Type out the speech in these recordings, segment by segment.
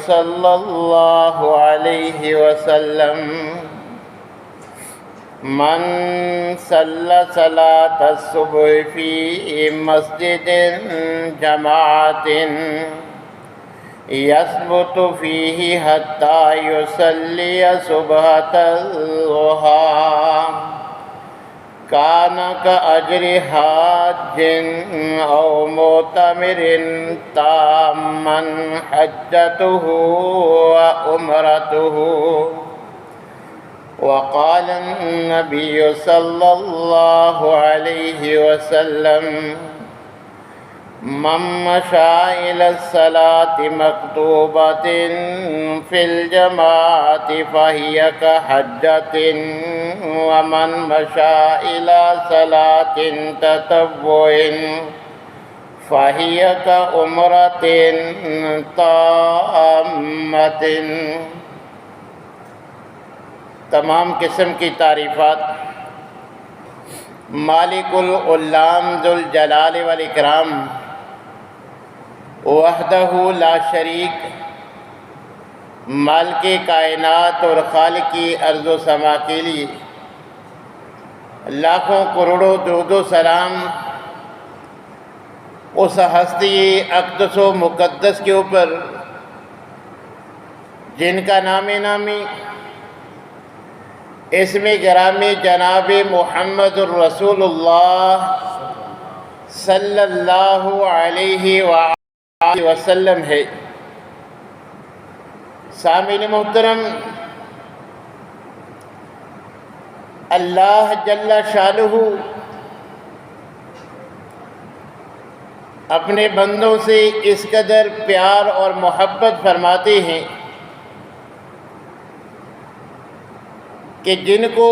صلی اللہ علیہ وسلم من صلی صلاة الصبح فی مسجد جماعت یثبت فیہ حتی یصلی صبحۃ الضحیٰ کان کأجر حاج او معتمر تاما حجته وعمرته وقال النبي صلى الله عليه وسلم من مشى إلى الصلاة مكتوبة في الجماعة فهي كحجة ومن مشى إلى صلاة تطوع فهي كعمرة تامة۔ تمام قسم کی تعریفات مالک العلام ذوالجلال والاکرام وحدہ لا شریک، مالک کائنات اور خالق ارض و سما کے لیے لاکھوں کروڑوں درود و سلام اس ہستی اقدس و مقدس کے اوپر جن کا نام نامی اسم گرامی جناب محمد الرسول اللہ صلی اللہ علیہ وآلہ وسلم ہے۔ سامعین محترم، اللہ جل شانہ اپنے بندوں سے اس قدر پیار اور محبت فرماتے ہیں کہ جن کو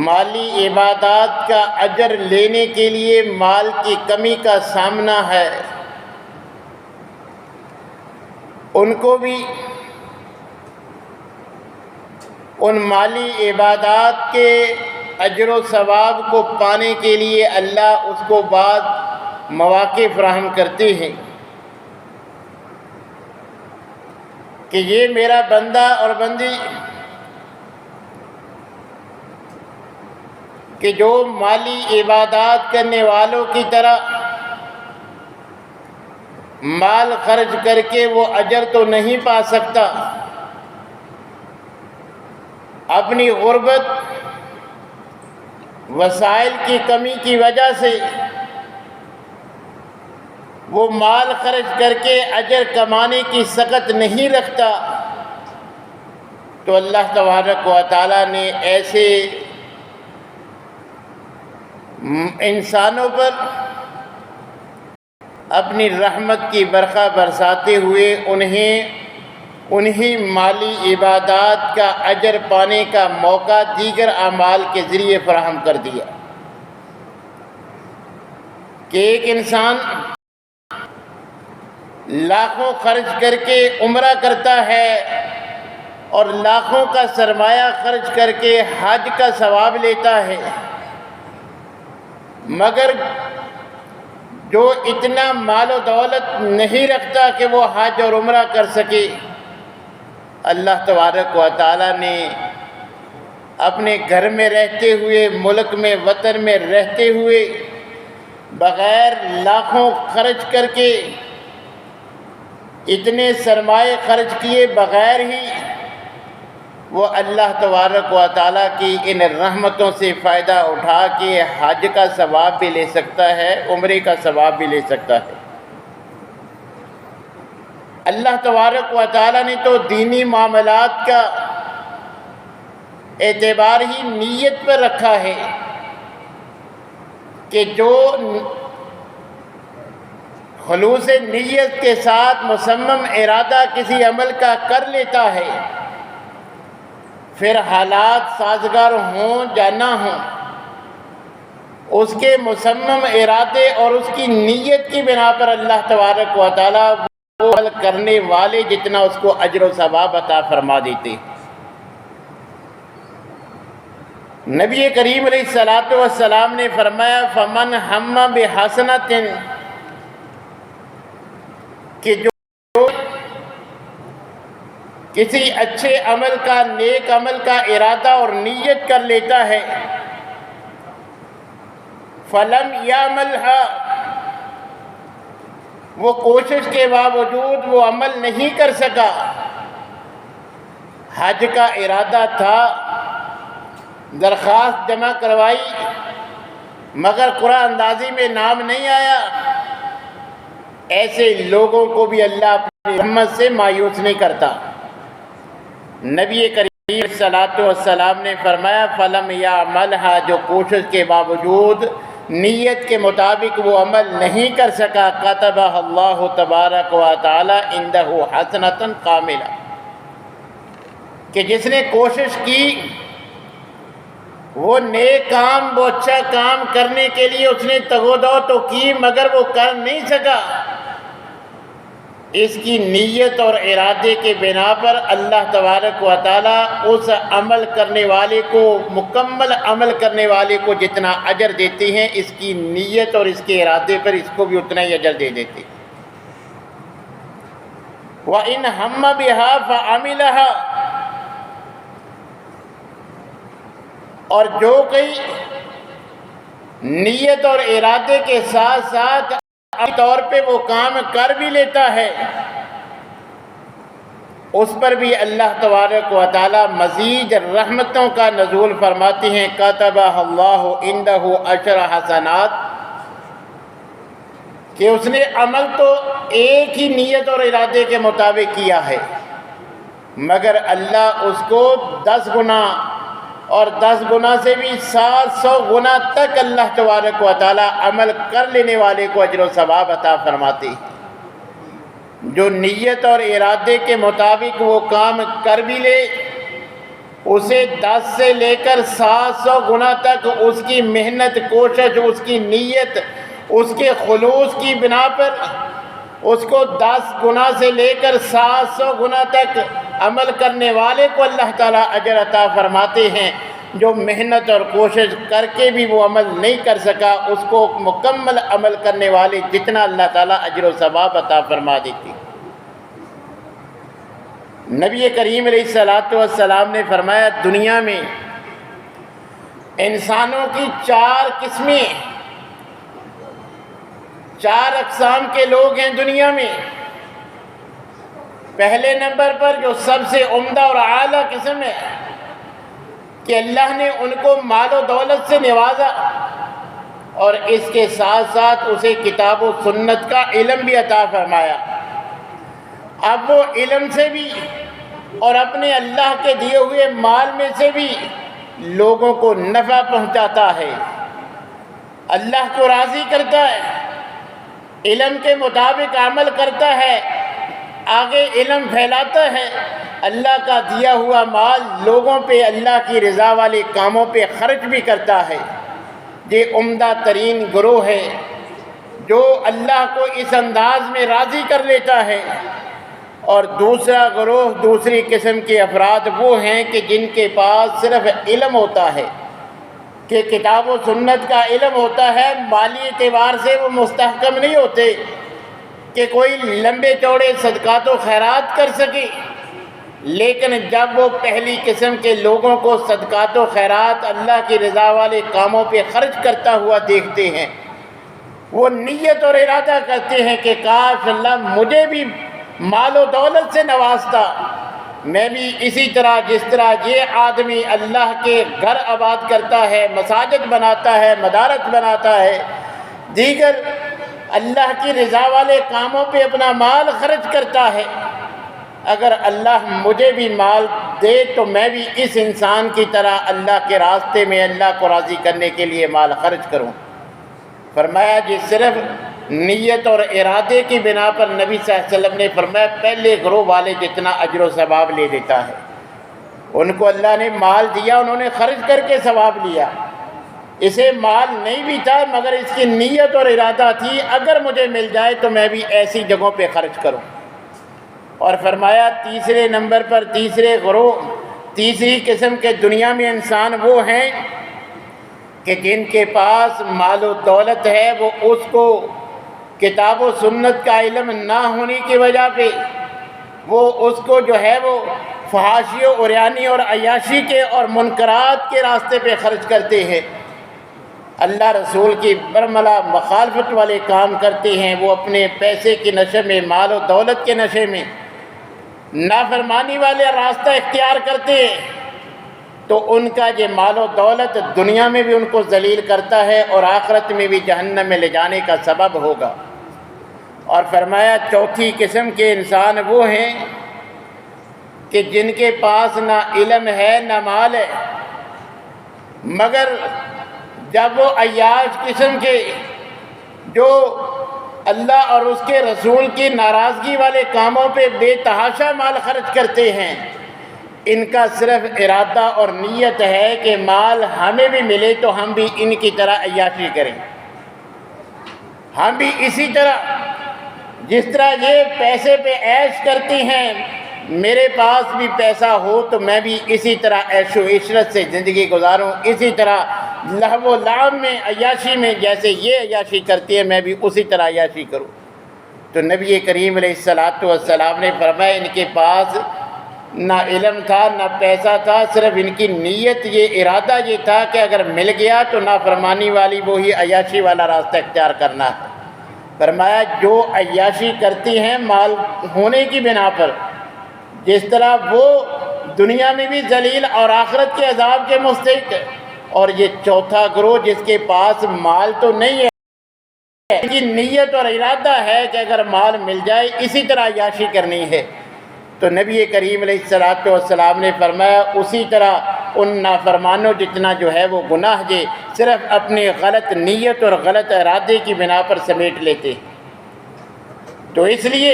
مالی عبادات کا اجر لینے کے لیے مال کی کمی کا سامنا ہے، ان کو بھی ان مالی عبادات کے اجر و ثواب کو پانے کے لیے اللہ اس کو بعض مواقع فراہم کرتے ہیں کہ یہ میرا بندہ اور بندی کہ جو مالی عبادات کرنے والوں کی طرح مال خرچ کر کے وہ اجر تو نہیں پا سکتا، اپنی غربت وسائل کی کمی کی وجہ سے وہ مال خرچ کر کے اجر کمانے کی سخت نہیں رکھتا، تو اللہ تبارک و تعالیٰ نے ایسے انسانوں پر اپنی رحمت کی برقع برساتے ہوئے انہیں مالی عبادات کا اجر پانے کا موقع دیگر اعمال کے ذریعے فراہم کر دیا کہ ایک انسان لاکھوں خرچ کر کے عمرہ کرتا ہے اور لاکھوں کا سرمایہ خرچ کر کے حج کا ثواب لیتا ہے، مگر جو اتنا مال و دولت نہیں رکھتا کہ وہ حج اور عمرہ کر سکے، اللہ تبارک و تعالیٰ نے اپنے گھر میں رہتے ہوئے، ملک میں، وطن میں رہتے ہوئے بغیر لاکھوں خرچ کر کے، اتنے سرمایے خرچ کیے بغیر ہی وہ اللہ تبارک و تعالیٰ کی ان رحمتوں سے فائدہ اٹھا کے حج کا ثواب بھی لے سکتا ہے، عمرے کا ثواب بھی لے سکتا ہے۔ اللہ تبارک و تعالیٰ نے تو دینی معاملات کا اعتبار ہی نیت پر رکھا ہے کہ جو خلوص نیت کے ساتھ مصمم ارادہ کسی عمل کا کر لیتا ہے، پھر حالات سازگار ہوں یا نہ ہوں، اس کے مصمم ارادے اور اس کی نیت کی بنا پر اللہ تبارک و تعالیٰ وہ عمل کرنے والے جتنا اس کو اجر و ثواب عطا فرما دیتے۔ نبی کریم علیہ الصلوۃ والسلام نے فرمایا فمن ہم بحسنۃ کہ جو کسی اچھے عمل کا، نیک عمل کا ارادہ اور نیت کر لیتا ہے، فلم یعملھا، وہ کوشش کے باوجود وہ عمل نہیں کر سکا، حج کا ارادہ تھا، درخواست جمع کروائی، مگر قرآن اندازی میں نام نہیں آیا، ایسے لوگوں کو بھی اللہ اپنی رحمت سے مایوس نہیں کرتا۔ نبی کریم صلی اللہ علیہ وسلم نے فرمایا فلم یعملھا، جو کوشش کے باوجود نیت کے مطابق وہ عمل نہیں کر سکا، کتبہ اللہ تبارک و تعالی عندہ حسنۃ کاملہ، کہ جس نے کوشش کی، وہ نیک کام، وہ اچھا کام کرنے کے لیے اس نے تگ و دو تو کی، مگر وہ کر نہیں سکا، اس کی نیت اور ارادے کے بنا پر اللہ تبارک و تعالیٰ اس عمل کرنے والے کو، مکمل عمل کرنے والے کو جتنا اجر دیتے ہیں، اس کی نیت اور اس کے ارادے پر اس کو بھی اتنا ہی اجر دے دیتے۔ وَإِنْ هَمَّ بِهَا فَعَمِلَهَا، اور جو کوئی نیت اور ارادے کے ساتھ ساتھ عملی طور پہ وہ کام کر بھی لیتا ہے، اس پر بھی اللہ تبارک و تعالی مزید رحمتوں کا نزول فرماتے ہیں، کتبہ اللہ عندہ عشر حسنات، کہ اس نے عمل تو ایک ہی نیت اور ارادے کے مطابق کیا ہے، مگر اللہ اس کو 10 گنا اور 10 گنا سے بھی 700 گنا تک اللہ تبارک و تعالی عمل کر لینے والے کو اجر و ثواب عطا فرماتے ہیں۔ جو نیت اور ارادے کے مطابق وہ کام کر بھی لے، اسے 10 سے لے کر 700 گنا تک اس کی محنت، کوشش، اس کی نیت، اس کے خلوص کی بنا پر اس کو 10 گنا سے لے کر 700 گنا تک عمل کرنے والے کو اللہ تعالیٰ اجر عطا فرماتے ہیں۔ جو محنت اور کوشش کر کے بھی وہ عمل نہیں کر سکا، اس کو مکمل عمل کرنے والے جتنا اللہ تعالیٰ اجر و ثواب عطا فرما دیتے۔ نبی کریم علیہ الصلوۃ والسلام نے فرمایا دنیا میں انسانوں کی 4 قسمیں، 4 اقسام کے لوگ ہیں دنیا میں۔ پہلے نمبر پر جو سب سے عمدہ اور اعلیٰ قسم ہے کہ اللہ نے ان کو مال و دولت سے نوازا، اور اس کے ساتھ ساتھ اسے کتاب و سنت کا علم بھی عطا فرمایا۔ اب وہ علم سے بھی اور اپنے اللہ کے دیے ہوئے مال میں سے بھی لوگوں کو نفع پہنچاتا ہے، اللہ کو راضی کرتا ہے، علم کے مطابق عمل کرتا ہے، آگے علم پھیلاتا ہے، اللہ کا دیا ہوا مال لوگوں پہ اللہ کی رضا والے کاموں پہ خرچ بھی کرتا ہے۔ یہ عمدہ ترین گروہ ہے جو اللہ کو اس انداز میں راضی کر لیتا ہے۔ اور دوسرا گروہ، دوسری قسم کے افراد وہ ہیں کہ جن کے پاس صرف علم ہوتا ہے، کہ کتاب و سنت کا علم ہوتا ہے، مالی اعتبار سے وہ مستحکم نہیں ہوتے کہ کوئی لمبے چوڑے صدقات و خیرات کر سکے، لیکن جب وہ پہلی قسم کے لوگوں کو صدقات و خیرات، اللہ کی رضا والے کاموں پہ خرچ کرتا ہوا دیکھتے ہیں، وہ نیت اور ارادہ کرتے ہیں کہ کاش اللہ مجھے بھی مال و دولت سے نوازتا، میں بھی اسی طرح جس طرح یہ آدمی اللہ کے گھر آباد کرتا ہے، مساجد بناتا ہے، مدارس بناتا ہے، دیگر اللہ کی رضا والے کاموں پہ اپنا مال خرچ کرتا ہے، اگر اللہ مجھے بھی مال دے تو میں بھی اس انسان کی طرح اللہ کے راستے میں اللہ کو راضی کرنے کے لیے مال خرچ کروں۔ فرمایا جی صرف نیت اور ارادے کی بنا پر نبی صلی اللہ علیہ وسلم نے فرمایا پہلے گروہ والے جتنا اجر و ثواب لے لیتا ہے، ان کو اللہ نے مال دیا، انہوں نے خرچ کر کے ثواب لیا، اسے مال نہیں بھی تھا مگر اس کی نیت اور ارادہ تھی اگر مجھے مل جائے تو میں بھی ایسی جگہوں پہ خرچ کروں۔ اور فرمایا تیسرے نمبر پر تیسرے گروہ، تیسری قسم کے دنیا میں انسان وہ ہیں کہ جن کے پاس مال و دولت ہے، وہ اس کو کتاب و سنت کا علم نہ ہونے کی وجہ پہ وہ اس کو جو ہے وہ فحاشی و عریانی اور عیاشی کے اور منکرات کے راستے پہ خرچ کرتے ہیں، اللہ رسول کی برملا مخالفت والے کام کرتے ہیں، وہ اپنے پیسے کے نشے میں، مال و دولت کے نشے میں نافرمانی والے راستہ اختیار کرتے ہیں، تو ان کا یہ مال و دولت دنیا میں بھی ان کو ذلیل کرتا ہے اور آخرت میں بھی جہنم میں لے جانے کا سبب ہوگا۔ اور فرمایا چوتھی قسم کے انسان وہ ہیں کہ جن کے پاس نہ علم ہے نہ مال ہے، مگر جب وہ عیاش قسم کے جو اللہ اور اس کے رسول کی ناراضگی والے کاموں پہ بے تحاشا مال خرچ کرتے ہیں، ان کا صرف ارادہ اور نیت ہے کہ مال ہمیں بھی ملے تو ہم بھی ان کی طرح عیاشی کریں، ہم بھی اسی طرح جس طرح یہ پیسے پہ عیش کرتی ہیں، میرے پاس بھی پیسہ ہو تو میں بھی اسی طرح عیش و عشرت سے زندگی گزاروں، اسی طرح لہو و لعب میں عیاشی میں جیسے یہ عیاشی کرتی ہے میں بھی اسی طرح عیاشی کروں۔ تو نبی کریم علیہ السلام نے فرمایا ان کے پاس نہ علم تھا نہ پیسہ تھا، صرف ان کی نیت یہ ارادہ یہ تھا کہ اگر مل گیا تو نافرمانی والی وہی عیاشی والا راستہ اختیار کرنا ہے۔ فرمایا جو عیاشی کرتی ہیں مال ہونے کی بنا پر، جس طرح وہ دنیا میں بھی ذلیل اور آخرت کے عذاب کے مستحق ہے، اور یہ چوتھا گروہ جس کے پاس مال تو نہیں ہے، ان کی نیت اور ارادہ ہے کہ اگر مال مل جائے اسی طرح عیاشی کرنی ہے، تو نبی کریم علیہ السلام نے فرمایا اسی طرح ان نافرمانوں جتنا جو ہے وہ گناہ جے صرف اپنی غلط نیت اور غلط ارادے کی بنا پر سمیٹ لیتے۔ تو اس لیے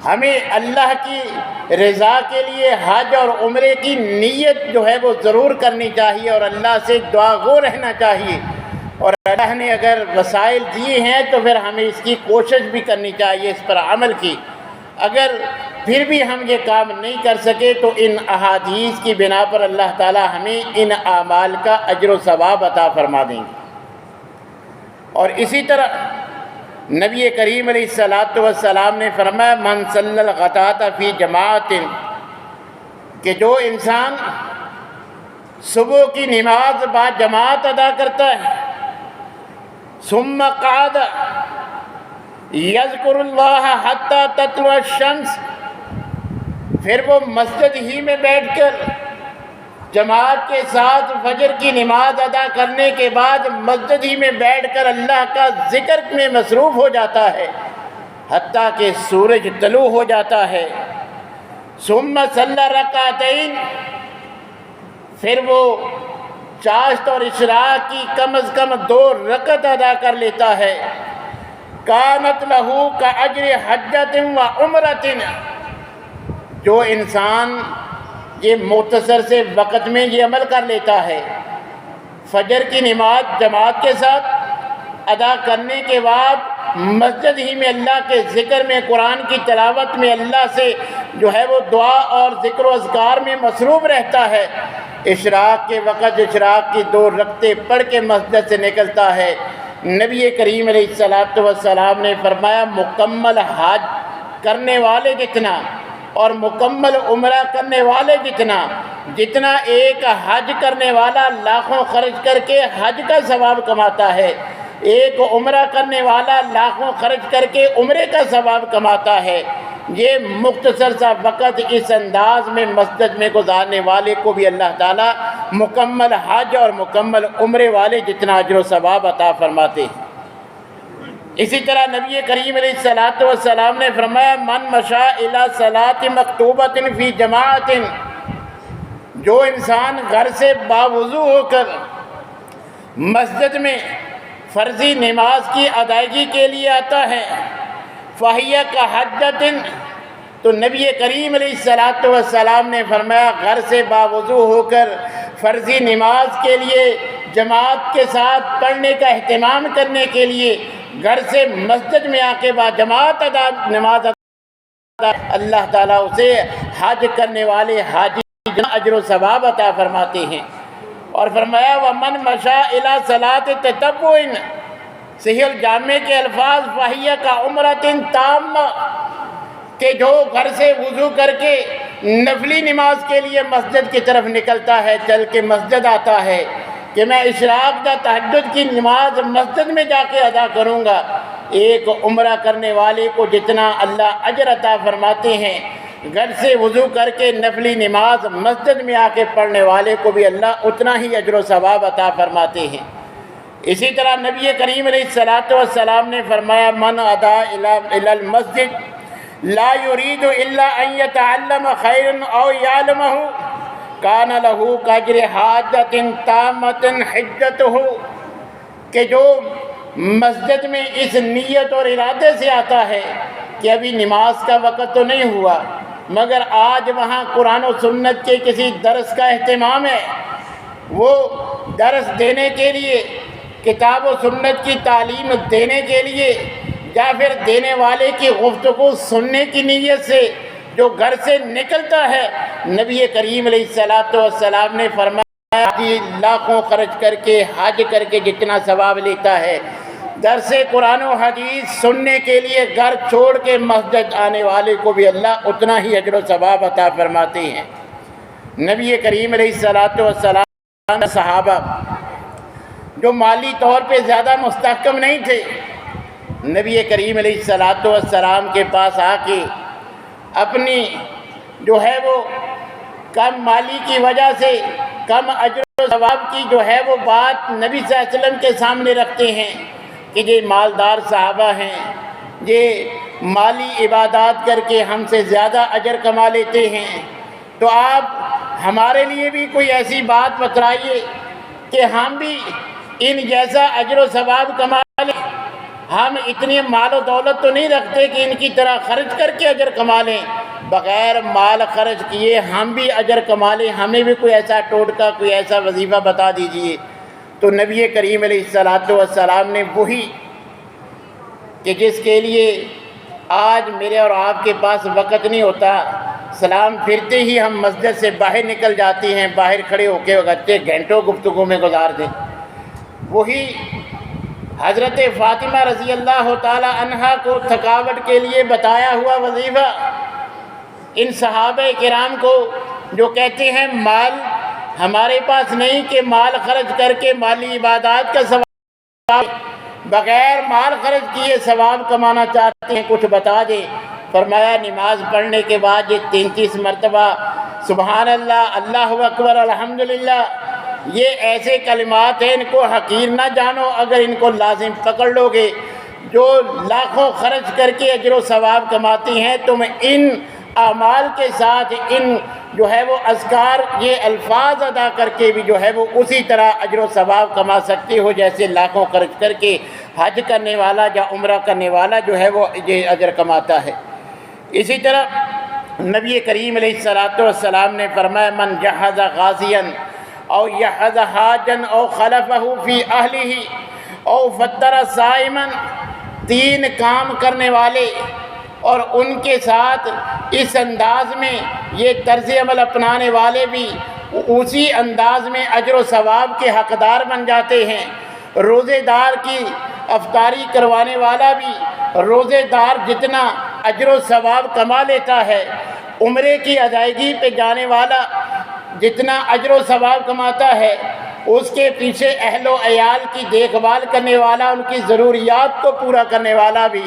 ہمیں اللہ کی رضا کے لیے حج اور عمرے کی نیت جو ہے وہ ضرور کرنی چاہیے اور اللہ سے دعا گو رہنا چاہیے، اور اللہ نے اگر وسائل دیے ہیں تو پھر ہمیں اس کی کوشش بھی کرنی چاہیے، اس پر عمل کی۔ اگر پھر بھی ہم یہ کام نہیں کر سکے تو ان احادیث کی بنا پر اللہ تعالی ہمیں ان اعمال کا اجر و ثواب عطا فرما دیں گے۔ اور اسی طرح نبی کریم علیہ السلام نے فرمایا من صلی الغداۃ فی جماعت، کہ جو انسان صبح کی نماز با جماعت ادا کرتا ہے، ثم قعد یذکر اللہ حتی تطلع الشمس، پھر وہ مسجد ہی میں بیٹھ کر جماعت کے ساتھ فجر کی نماز ادا کرنے کے بعد مسجد ہی میں بیٹھ کر اللہ کا ذکر میں مصروف ہو جاتا ہے حتیٰ کہ سورج طلوع ہو جاتا ہے، ثم صلی رکعتین، پھر وہ چاشت اور اشراق کی کم از کم 2 رکعت ادا کر لیتا ہے، کانت لہو کاجر حجۃ و عمرۃ، جو انسان یہ مختصر سے وقت میں یہ عمل کر لیتا ہے، فجر کی نماز جماعت کے ساتھ ادا کرنے کے بعد مسجد ہی میں اللہ کے ذکر میں، قرآن کی تلاوت میں اللہ سے جو ہے وہ دعا اور ذکر و اذکار میں مصروف رہتا ہے، اشراق کے وقت اشراق کی 2 رکعتیں پڑھ کے مسجد سے نکلتا ہے، نبی کریم علیہ السلام نے فرمایا مکمل حج کرنے والے جتنا اور مکمل عمرہ کرنے والے جتنا ایک حج کرنے والا لاکھوں خرچ کر کے حج کا ثواب کماتا ہے، ایک عمرہ کرنے والا لاکھوں خرچ کر کے عمرے کا ثواب کماتا ہے، یہ مختصر سا وقت اس انداز میں مسجد میں گزارنے والے کو بھی اللہ تعالیٰ مکمل حج اور مکمل عمرے والے جتنا اجر و ثواب عطا فرماتے ہیں۔ اسی طرح نبی کریم علیہ السلام نے فرمایا من مشى الى صلاۃ مکتوبۃ فی جماعت، جو انسان گھر سے باوضو ہو کر مسجد میں فرضی نماز کی ادائیگی کے لیے آتا ہے، فَهِيَ كَحَجَّةٍ، تو نبی کریم علیہ السلام نے فرمایا گھر سے باوضو ہو کر فرضی نماز کے لیے جماعت کے ساتھ پڑھنے کا اہتمام کرنے کے لیے گھر سے مسجد میں آ کے جماعت نماز ادا، اللہ تعالیٰ اسے حج کرنے والے حاجی اجر و ثواب عطا فرماتے ہیں۔ اور فرمایا وَمَنْ مَشَى إِلَى صَلَاةِ تَطَوُّعٍ، صحیح الجامع کے الفاظ فہیہ کا عمرۃ تامہ، کہ جو گھر سے وضو کر کے نفلی نماز کے لیے مسجد کی طرف نکلتا ہے، چل کے مسجد آتا ہے کہ میں اشراق یا تہجد کی نماز مسجد میں جا کے ادا کروں گا، ایک عمرہ کرنے والے کو جتنا اللہ اجر عطا فرماتے ہیں، گھر سے وضو کر کے نفلی نماز مسجد میں آ کے پڑھنے والے کو بھی اللہ اتنا ہی اجر و ثواب عطا فرماتے ہیں۔ اسی طرح نبی کریم علیہ الصلوۃ والسلام نے فرمایا من ادا الی المسجد لا يريد الا ان يتعلم خيرا او يعلمه كان له كاجر حاجۃ تامۃ حجته، کہ جو مسجد میں اس نیت اور ارادے سے آتا ہے کہ ابھی نماز کا وقت تو نہیں ہوا مگر آج وہاں قرآن و سنت کے کسی درس کا اہتمام ہے، وہ درس دینے کے لیے، کتاب و سنت کی تعلیم دینے کے لیے، یا پھر دینے والے کی گفتگو سننے کی نیت سے جو گھر سے نکلتا ہے، نبی کریم علیہ الصلوۃ والسلام نے فرمایا کہ لاکھوں خرچ کر کے حج کر کے جتنا ثواب لیتا ہے، درس قرآن و حدیث سننے کے لیے گھر چھوڑ کے مسجد آنے والے کو بھی اللہ اتنا ہی اجر و ثواب عطا فرماتے ہیں۔ نبی کریم علیہ الصلوۃ والسلام صحابہ جو مالی طور پہ زیادہ مستحکم نہیں تھے، نبی کریم علیہ الصلوۃ والسلام کے پاس آ کے اپنی جو ہے وہ کم مالی کی وجہ سے کم اجر و ثواب کی جو ہے وہ بات نبی صلی اللہ علیہ وسلم کے سامنے رکھتے ہیں کہ یہ مالدار صحابہ ہیں، یہ مالی عبادات کر کے ہم سے زیادہ اجر کما لیتے ہیں، تو آپ ہمارے لیے بھی کوئی ایسی بات بتلائیے کہ ہم بھی ان جیسا اجر و ثواب کما لیں۔ ہم اتنی مال و دولت تو نہیں رکھتے کہ ان کی طرح خرچ کر کے اجر کما لیں، بغیر مال خرچ کیے ہم بھی اجر کما لیں، ہمیں بھی کوئی ایسا ٹوٹکا، کوئی ایسا وظیفہ بتا دیجئے۔ تو نبی کریم علیہ الصلوۃ والسلام نے وہی کہ جس کے لیے آج میرے اور آپ کے پاس وقت نہیں ہوتا، سلام پھرتے ہی ہم مسجد سے باہر نکل جاتے ہیں، باہر کھڑے ہو کے اگرچہ گھنٹوں گفتگو میں گزار دیں، وہی حضرت فاطمہ رضی اللہ تعالی عنہا کو تھکاوٹ کے لیے بتایا ہوا وظیفہ، ان صحابہ کرام کو جو کہتے ہیں مال ہمارے پاس نہیں کہ مال خرچ کر کے مالی عبادات کا ثواب، بغیر مال خرچ کیے ثواب کمانا چاہتے ہیں، کچھ بتا دیں۔ فرمایا نماز پڑھنے کے بعد یہ 33 مرتبہ سبحان اللہ، اللہ اکبر، الحمدللہ، یہ ایسے کلمات ہیں، ان کو حقیر نہ جانو، اگر ان کو لازم پکڑ لو گے، جو لاکھوں خرچ کر کے اجر و ثواب کماتی ہیں، تم ان اعمال کے ساتھ ان جو ہے وہ اذکار، یہ الفاظ ادا کر کے بھی جو ہے وہ اسی طرح اجر و ثواب کما سکتے ہو جیسے لاکھوں خرچ کر کے حج کرنے والا یا عمرہ کرنے والا جو ہے وہ یہ اجر کماتا ہے۔ اسی طرح نبی کریم علیہ الصلوۃ والسلام نے فرمایا من جہز غازیا او یحز حاجا او خلفہ فی اہلہ او فطر صائما، 3 کام کرنے والے اور ان کے ساتھ اس انداز میں یہ طرز عمل اپنانے والے بھی اسی انداز میں اجر و ثواب کے حقدار بن جاتے ہیں۔ روزے دار کی افطاری کروانے والا بھی روزے دار جتنا اجر و ثواب کما لیتا ہے، عمرے کی ادائیگی پہ جانے والا جتنا اجر و ثواب کماتا ہے، اس کے پیچھے اہل و عیال کی دیکھ بھال کرنے والا، ان کی ضروریات کو پورا کرنے والا بھی،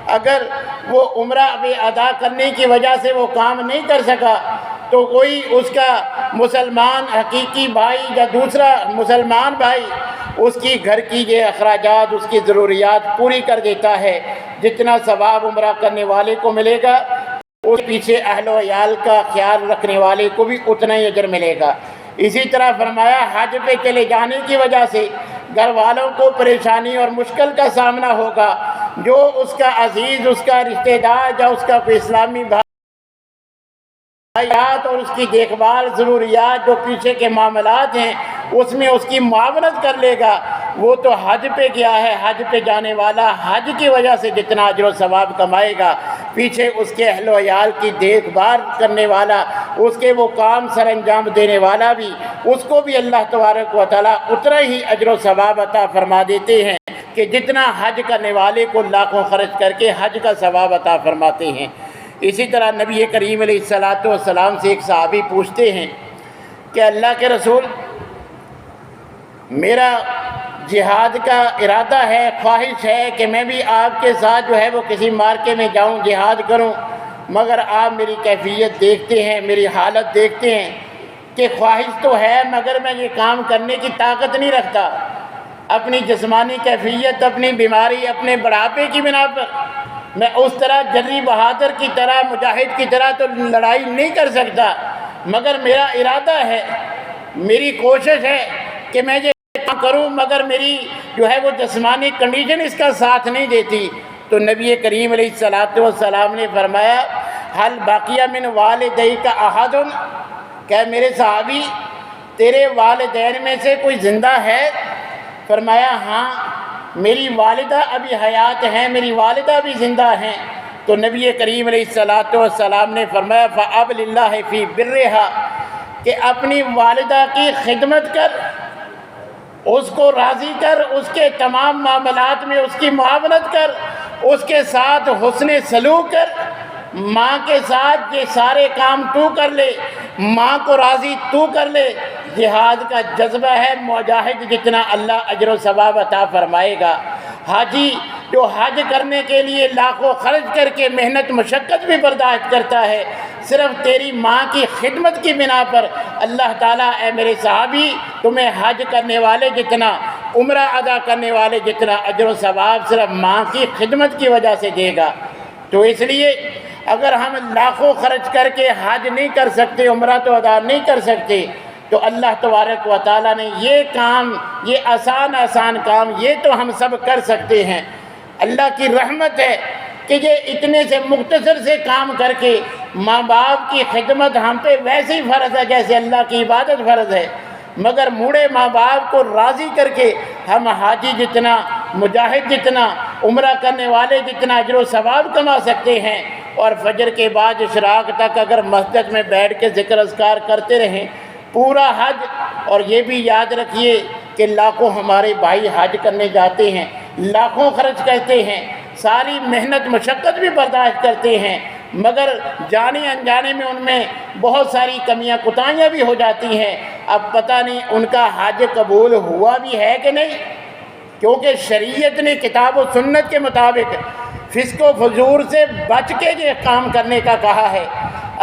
اگر وہ عمرہ ادا کرنے کی وجہ سے وہ کام نہیں کر سکا تو کوئی اس کا مسلمان حقیقی بھائی یا دوسرا مسلمان بھائی اس کی گھر کی یہ اخراجات، اس کی ضروریات پوری کر دیتا ہے۔ جتنا ثواب عمرہ کرنے والے کو ملے گا، اس پیچھے اہل و عیال کا خیال رکھنے والے کو بھی اتنا ہی اجر ملے گا۔ اسی طرح فرمایا حج پہ چلے جانے کی وجہ سے گھر والوں کو پریشانی اور مشکل کا سامنا ہوگا، جو اس کا عزیز، اس کا رشتہ دار یا اس کا کوئی اسلامی بھائی اور اس کی دیکھ بھال، ضروریات، جو پیچھے کے معاملات ہیں اس میں اس کی معاونت کر لے گا، وہ تو حج پہ گیا ہے، حج پہ جانے والا حج کی وجہ سے جتنا اجر و ثواب کمائے گا، پیچھے اس کے اہل و عیال کی دیکھ بھال کرنے والا، اس کے وہ کام سر انجام دینے والا بھی، اس کو بھی اللہ تبارک و تعالیٰ اتنا ہی اجر و ثواب عطا فرما دیتے ہیں۔ کہ جتنا حج کرنے والے کو لاکھوں خرچ کر کے حج کا ثواب عطا فرماتے ہیں۔ اسی طرح نبی کریم علیہ الصلاۃ والسلام سے ایک صحابی پوچھتے ہیں کہ اللہ کے رسول، میرا جہاد کا ارادہ ہے، خواہش ہے کہ میں بھی آپ کے ساتھ جو ہے وہ کسی مارکے میں جاؤں، جہاد کروں، مگر آپ میری کیفیت دیکھتے ہیں، میری حالت دیکھتے ہیں کہ خواہش تو ہے مگر میں یہ کام کرنے کی طاقت نہیں رکھتا، اپنی جسمانی کیفیت، اپنی بیماری، اپنے بڑھاپے کی بنا پر میں اس طرح جری بہادر کی طرح، مجاہد کی طرح تو لڑائی نہیں کر سکتا، مگر میرا ارادہ ہے، میری کوشش ہے کہ میں یہ کام کروں، مگر میری جو ہے وہ جسمانی کنڈیشن اس کا ساتھ نہیں دیتی۔ تو نبی کریم علیہ الصلاۃ والسلام نے فرمایا، حل باقیہ من والدیک احد، کہ میرے صحابی تیرے والدین میں سے کوئی زندہ ہے؟ فرمایا ہاں، میری والدہ ابھی حیات ہیں، میری والدہ بھی زندہ ہیں۔ تو نبی کریم علیہ الصلاۃ والسلام نے فرمایا فَأَبْلِ اللَّهِ فِي بِرِّهَا، کہ اپنی والدہ کی خدمت کر، اس کو راضی کر، اس کے تمام معاملات میں اس کی معاونت کر، اس کے ساتھ حسن سلوک کر، ماں کے ساتھ یہ سارے کام تو کر لے، ماں کو راضی تو کر لے۔ جہاد کا جذبہ ہے، مجاہد جتنا اللہ اجر و ثواب عطا فرمائے گا۔ حاجی جو حج کرنے کے لیے لاکھوں خرچ کر کے محنت مشقت بھی برداشت کرتا ہے، صرف تیری ماں کی خدمت کی بنا پر اللہ تعالیٰ اے میرے صحابی تمہیں حج کرنے والے جتنا، عمرہ ادا کرنے والے جتنا اجر و ثواب صرف ماں کی خدمت کی وجہ سے دے گا۔ تو اس لیے اگر ہم لاکھوں خرچ کر کے حج نہیں کر سکتے، عمرہ تو ادا نہیں کر سکتے، تو اللہ تبارک و تعالیٰ نے یہ کام، یہ آسان کام یہ تو ہم سب کر سکتے ہیں۔ اللہ کی رحمت ہے کہ یہ اتنے سے مختصر سے کام کر کے ماں باپ کی خدمت ہم پہ ویسے ہی فرض ہے جیسے اللہ کی عبادت فرض ہے، مگر موڑے ماں باپ کو راضی کر کے ہم حاجی جتنا، مجاہد جتنا، عمرہ کرنے والے جتنا اجر و ثواب کما سکتے ہیں، اور فجر کے بعد اشراق تک اگر مسجد میں بیٹھ کے ذکر اذکار کرتے رہیں پورا حج۔ اور یہ بھی یاد رکھیے کہ لاکھوں ہمارے بھائی حج کرنے جاتے ہیں، لاکھوں خرچ کرتے ہیں، ساری محنت مشقت بھی برداشت کرتے ہیں، مگر جانے انجانے میں ان میں بہت ساری کمیاں کوتاہیاں بھی ہو جاتی ہیں۔ اب پتہ نہیں ان کا حج قبول ہوا بھی ہے کہ نہیں، کیونکہ شریعت نے کتاب و سنت کے مطابق فسق و فجور سے بچ کے یہ کام کرنے کا کہا ہے۔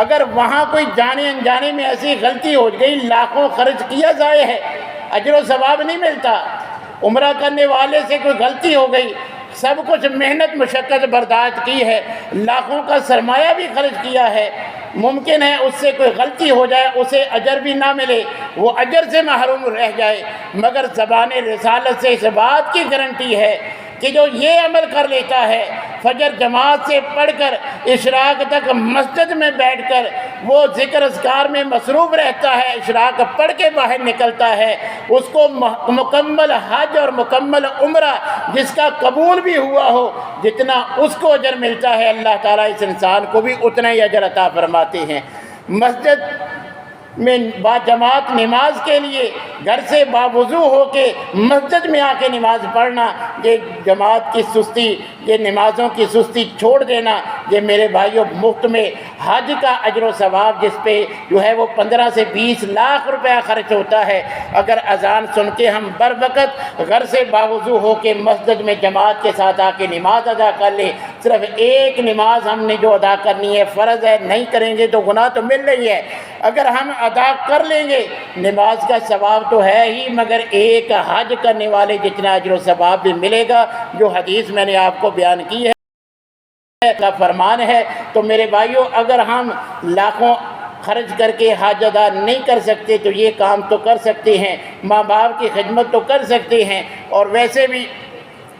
اگر وہاں کوئی جانے انجانے میں ایسی غلطی ہو گئی، لاکھوں خرچ کیا ضائع ہے، اجر و ثواب نہیں ملتا۔ عمرہ کرنے والے سے کوئی غلطی ہو گئی، سب کچھ محنت مشقت برداشت کی ہے، لاکھوں کا سرمایہ بھی خرچ کیا ہے، ممکن ہے اس سے کوئی غلطی ہو جائے، اسے اجر بھی نہ ملے، وہ اجر سے محروم رہ جائے، مگر زبان رسالت سے اس بات کی گارنٹی ہے کہ جو یہ عمل کر لیتا ہے، فجر جماعت سے پڑھ کر اشراق تک مسجد میں بیٹھ کر وہ ذکر اذکار میں مصروف رہتا ہے، اشراق پڑھ کے باہر نکلتا ہے، اس کو مکمل حج اور مکمل عمرہ جس کا قبول بھی ہوا ہو، جتنا اس کو اجر ملتا ہے اللہ تعالیٰ اس انسان کو بھی اتنا ہی اجر عطا فرماتے ہیں۔ مسجد میں با جماعت نماز کے لیے گھر سے باوضو ہو کے مسجد میں آ کے نماز پڑھنا، یہ جماعت کی سستی، یہ نمازوں کی سستی چھوڑ دینا، یہ میرے بھائیوں مفت میں حج کا اجر و ثواب جس پہ جو ہے وہ 15 سے 20 لاکھ روپیہ خرچ ہوتا ہے، اگر اذان سن کے ہم بر وقت گھر سے باوضو ہو کے مسجد میں جماعت کے ساتھ آ کے نماز ادا کر لیں، صرف ایک نماز ہم نے جو ادا کرنی ہے فرض ہے، نہیں کریں گے تو گناہ تو مل رہی ہے، اگر ہم ادا کر لیں گے نماز کا ثواب تو ہے ہی، مگر ایک حج کرنے والے جتنا اجر و ثواب بھی ملے گا، جو حدیث میں نے آپ کو بیان کی ہے کا فرمان ہے۔ تو میرے بھائیوں اگر ہم لاکھوں خرچ کر کے حج ادا نہیں کر سکتے تو یہ کام تو کر سکتے ہیں، ماں باپ کی خدمت تو کر سکتے ہیں، اور ویسے بھی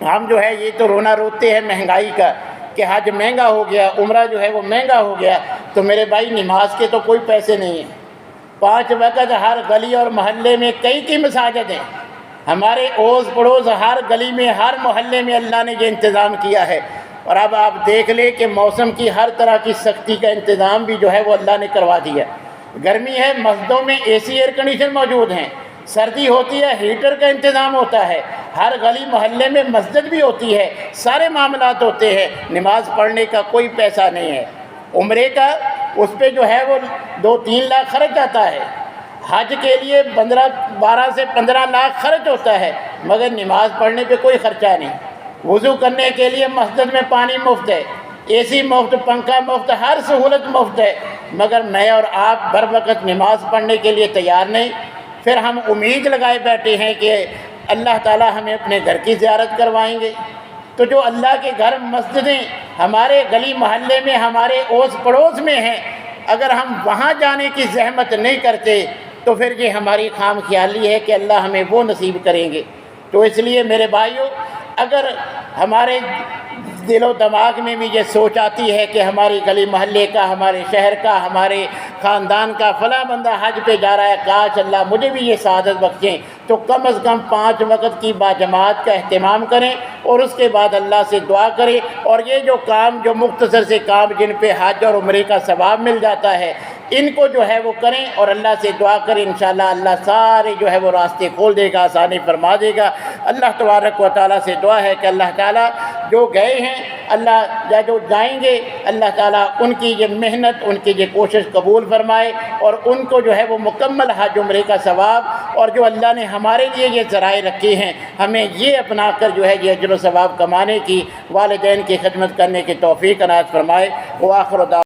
ہم جو ہے یہ تو رونا روتے ہیں مہنگائی کا کہ حج مہنگا ہو گیا، عمرہ جو ہے وہ مہنگا ہو گیا، تو میرے بھائی نماز کے تو کوئی پیسے نہیں ہیں، 5 وقت ہر گلی اور محلے میں کئی مساجد ہیں، ہمارے اوز پڑوس ہر گلی میں ہر محلے میں اللہ نے یہ انتظام کیا ہے، اور اب آپ دیکھ لیں کہ موسم کی ہر طرح کی سختی کا انتظام بھی جو ہے وہ اللہ نے کروا دیا، گرمی ہے مسجدوں میں اے سی ایئر کنڈیشن موجود ہیں، سردی ہوتی ہے ہیٹر کا انتظام ہوتا ہے، ہر گلی محلے میں مسجد بھی ہوتی ہے، سارے معاملات ہوتے ہیں، نماز پڑھنے کا کوئی پیسہ نہیں ہے۔ عمرے کا اس پہ جو ہے وہ 2-3 لاکھ خرچ آتا ہے، حج کے لیے 12 سے 15 لاکھ خرچ ہوتا ہے، مگر نماز پڑھنے پہ کوئی خرچہ نہیں۔ وضو کرنے کے لیے مسجد میں پانی مفت ہے، اے سی مفت، پنکھا مفت، ہر سہولت مفت ہے، مگر میں اور آپ بر وقت نماز پڑھنے کے لیے تیار نہیں۔ پھر ہم امید لگائے بیٹھے ہیں کہ اللہ تعالیٰ ہمیں اپنے گھر کی زیارت کروائیں گے۔ تو جو اللہ کے گھر مسجدیں ہمارے گلی محلے میں، ہمارے اوس پڑوس میں ہیں، اگر ہم وہاں جانے کی زحمت نہیں کرتے تو پھر یہ ہماری خام خیالی ہے کہ اللہ ہمیں وہ نصیب کریں گے۔ تو اس لیے میرے بھائیوں، اگر ہمارے دل و دماغ میں بھی یہ سوچ آتی ہے کہ ہماری گلی محلے کا، ہمارے شہر کا، ہمارے خاندان کا فلاں بندہ حج پہ جا رہا ہے، کاش اللہ مجھے بھی یہ سعادت بخشیں، تو کم از کم 5 وقت کی باجماعت کا اہتمام کریں اور اس کے بعد اللہ سے دعا کریں، اور یہ جو کام، جو مختصر سے کام جن پہ حج اور عمرے کا ثواب مل جاتا ہے، ان کو جو ہے وہ کریں اور اللہ سے دعا کریں، انشاءاللہ اللہ سارے جو ہے وہ راستے کھول دے گا، آسانی فرما دے گا۔ اللہ تبارک و تعالیٰ سے دعا ہے کہ اللہ تعالیٰ جو گئے ہیں، اللہ یا جو جائیں گے، اللہ تعالیٰ ان کی یہ محنت، ان کی یہ کوشش قبول فرمائے، اور ان کو جو ہے وہ مکمل حج عمرے کا ثواب، اور جو اللہ نے ہمارے لیے یہ ذرائع رکھے ہیں، ہمیں یہ اپنا کر جو ہے یہ اجر و ثواب کمانے کی، والدین کی خدمت کرنے کی توفیق عنایت فرمائے۔ وآخر دعوانا